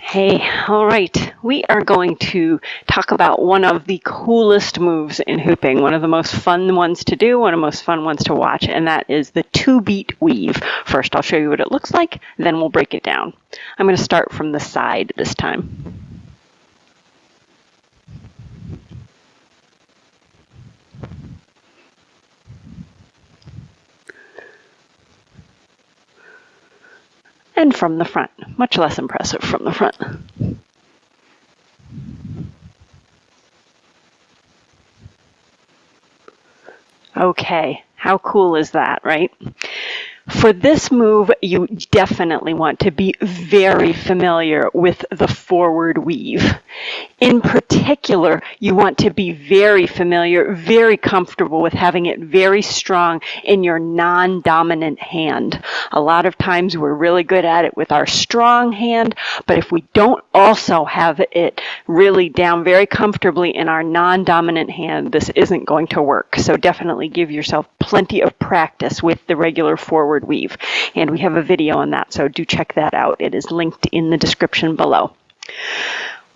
Hey, all right. We are going to talk about one of the coolest moves in hooping, one of the most fun ones to do, one of the most fun ones to watch, and that is the two-beat weave. First, I'll show you what it looks like, then we'll break it down. I'm going to start from the side this time. And from the front, much less impressive from the front. Okay, how cool is that, right? For this move, you definitely want to be very familiar with the forward weave. In particular, you want to be very familiar, very comfortable with having it very strong in your non-dominant hand. A lot of times we're really good at it with our strong hand, but if we don't also have it really down very comfortably in our non-dominant hand, this isn't going to work. So definitely give yourself plenty of practice with the regular forward weave. And we have a video on that, so do check that out. It is linked in the description below.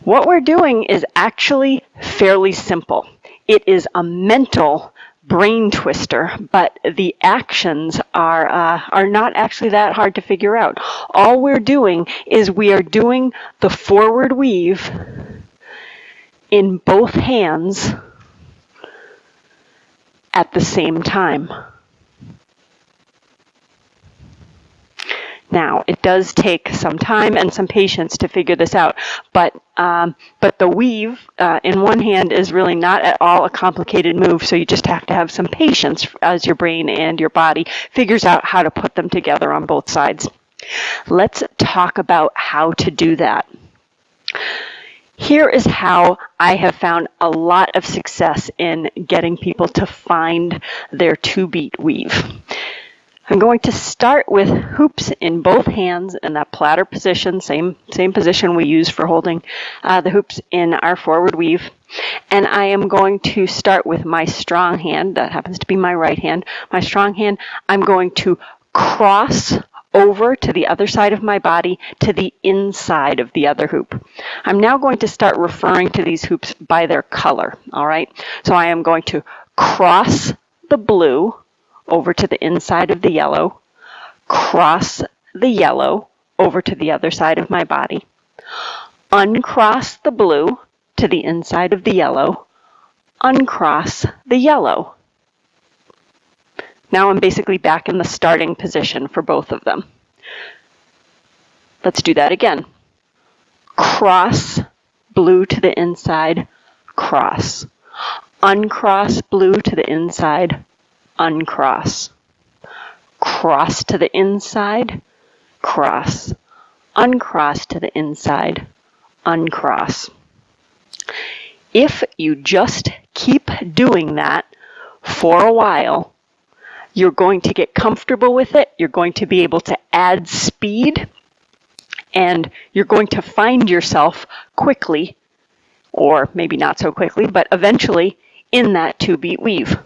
What we're doing is actually fairly simple. It is a mental brain twister, but the actions are not actually that hard to figure out. All we're doing is we are doing the forward weave in both hands at the same time. Now, it does take some time and some patience to figure this out, but the weave in one hand is really not at all a complicated move, so you just have to have some patience as your brain and your body figures out how to put them together on both sides. Let's talk about how to do that. Here is how I have found a lot of success in getting people to find their two-beat weave. I'm going to start with hoops in both hands in that platter position, same position we use for holding the hoops in our forward weave. And I am going to start with my strong hand, that happens to be my right hand. My strong hand, I'm going to cross over to the other side of my body to the inside of the other hoop. I'm now going to start referring to these hoops by their color, all right? So I am going to cross the blue over to the inside of the yellow, cross the yellow over to the other side of my body, uncross the blue to the inside of the yellow, uncross the yellow. Now I'm basically back in the starting position for both of them. Let's do that again. Cross blue to the inside, cross. Uncross blue to the inside, uncross. Cross to the inside, cross. Uncross to the inside, uncross. If you just keep doing that for a while, you're going to get comfortable with it, you're going to be able to add speed, and you're going to find yourself quickly, or maybe not so quickly, but eventually in that two-beat weave.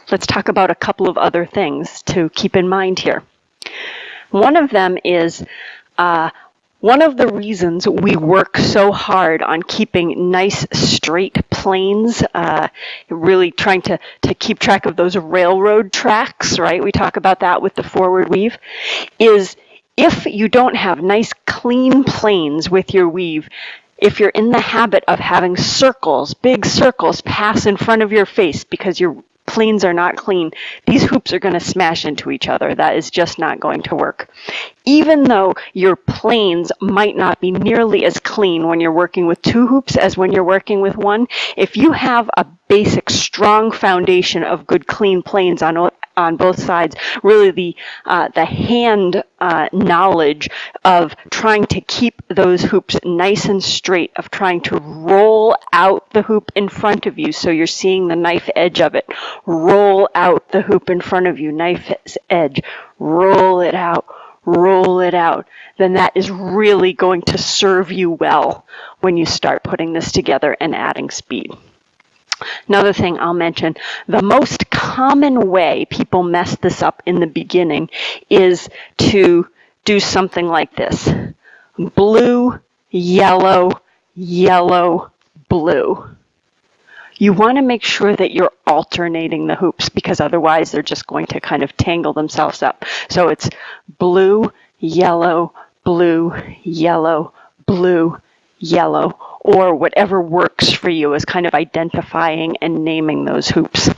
Let's talk about a couple of other things to keep in mind here. One of them is one of the reasons we work so hard on keeping nice straight planes, really trying to keep track of those railroad tracks, right? We talk about that with the forward weave, is if you don't have nice clean planes with your weave, if you're in the habit of having circles, big circles pass in front of your face because your planes are not clean, these hoops are going to smash into each other. That is just not going to work. Even though your planes might not be nearly as clean when you're working with two hoops as when you're working with one, if you have a basic strong foundation of good clean planes on both sides, really the hand knowledge of trying to keep those hoops nice and straight, of trying to roll out the hoop in front of you so you're seeing the knife edge of it. Roll out the hoop in front of you, knife edge, roll it out, then that is really going to serve you well when you start putting this together and adding speed. Another thing I'll mention, the most common way people mess this up in the beginning is to do something like this. Blue yellow, yellow, blue. You want to make sure that you're alternating the hoops because otherwise they're just going to kind of tangle themselves up. So it's blue, yellow, blue, yellow, blue, yellow, or whatever works for you is kind of identifying and naming those hoops.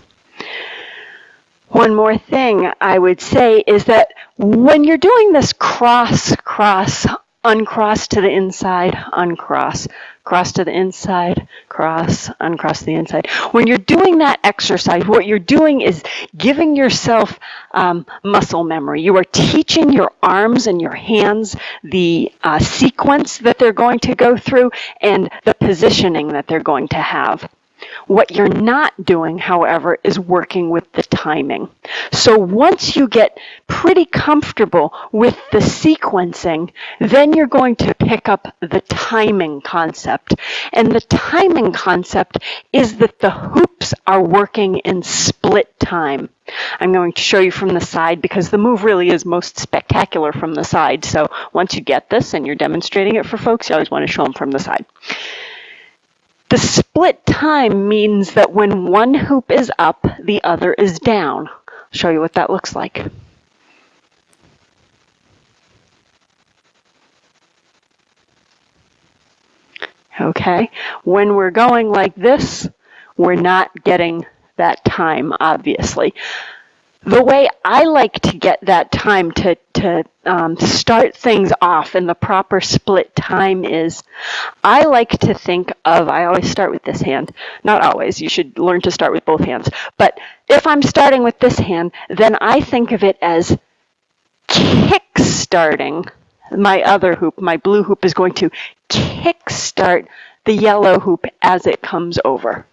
One more thing I would say is that when you're doing this cross, cross, uncross to the inside, uncross, cross to the inside, cross, uncross to the inside. When you're doing that exercise, what you're doing is giving yourself muscle memory. You are teaching your arms and your hands the sequence that they're going to go through and the positioning that they're going to have. What you're not doing, however, is working with the timing. So once you get pretty comfortable with the sequencing, then you're going to pick up the timing concept. And the timing concept is that the hoops are working in split time. I'm going to show you from the side because the move really is most spectacular from the side. So once you get this and you're demonstrating it for folks, you always want to show them from the side. The split time means that when one hoop is up, the other is down. I'll show you what that looks like. Okay, when we're going like this, we're not getting that time, obviously. The way I like to get that time to start things off in the proper split time is I like to think of, I always start with this hand. Not always, you should learn to start with both hands. But if I'm starting with this hand, then I think of it as kick-starting my other hoop. My blue hoop is going to kick-start the yellow hoop as it comes over.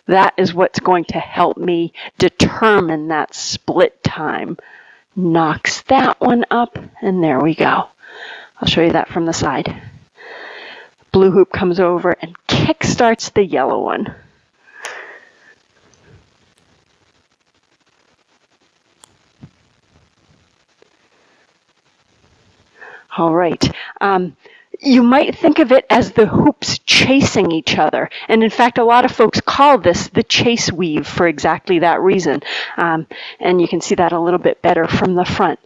That is what's going to help me determine that split time. Knocks that one up, and there we go. I'll show you that from the side. Blue hoop comes over and kick-starts the yellow one. All right. You might think of it as the hoops chasing each other. And in fact, a lot of folks call this the chase weave for exactly that reason. And you can see that a little bit better from the front,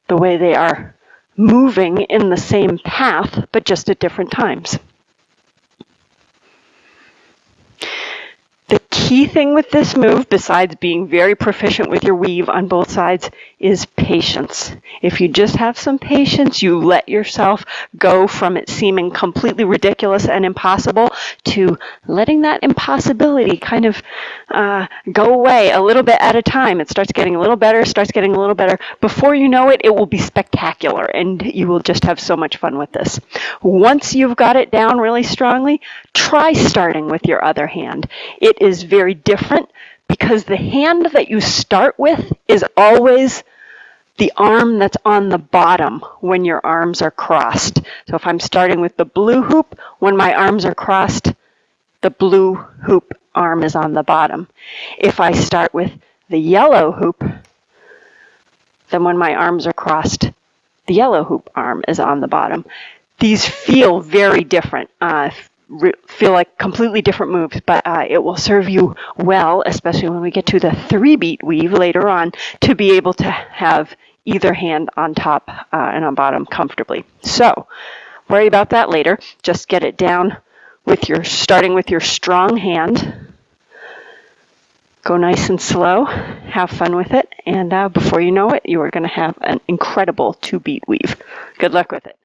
the way they are moving in the same path, but just at different times. The key thing with this move, besides being very proficient with your weave on both sides, is patience. If you just have some patience, you let yourself go from it seeming completely ridiculous and impossible to letting that impossibility kind of go away a little bit at a time. It starts getting a little better, starts getting a little better. Before you know it, it will be spectacular, and you will just have so much fun with this. Once you've got it down really strongly, try starting with your other hand. It is very different because the hand that you start with is always the arm that's on the bottom when your arms are crossed. So if I'm starting with the blue hoop, when my arms are crossed, the blue hoop arm is on the bottom. If I start with the yellow hoop, then when my arms are crossed, the yellow hoop arm is on the bottom. These feel very different. Feel like completely different moves, but it will serve you well, especially when we get to the 3-beat weave later on, to be able to have either hand on top and on bottom comfortably. So worry about that later. Just get it down with starting with your strong hand. Go nice and slow, have fun with it, and before you know it, you are going to have an incredible 2-beat weave. Good luck with it.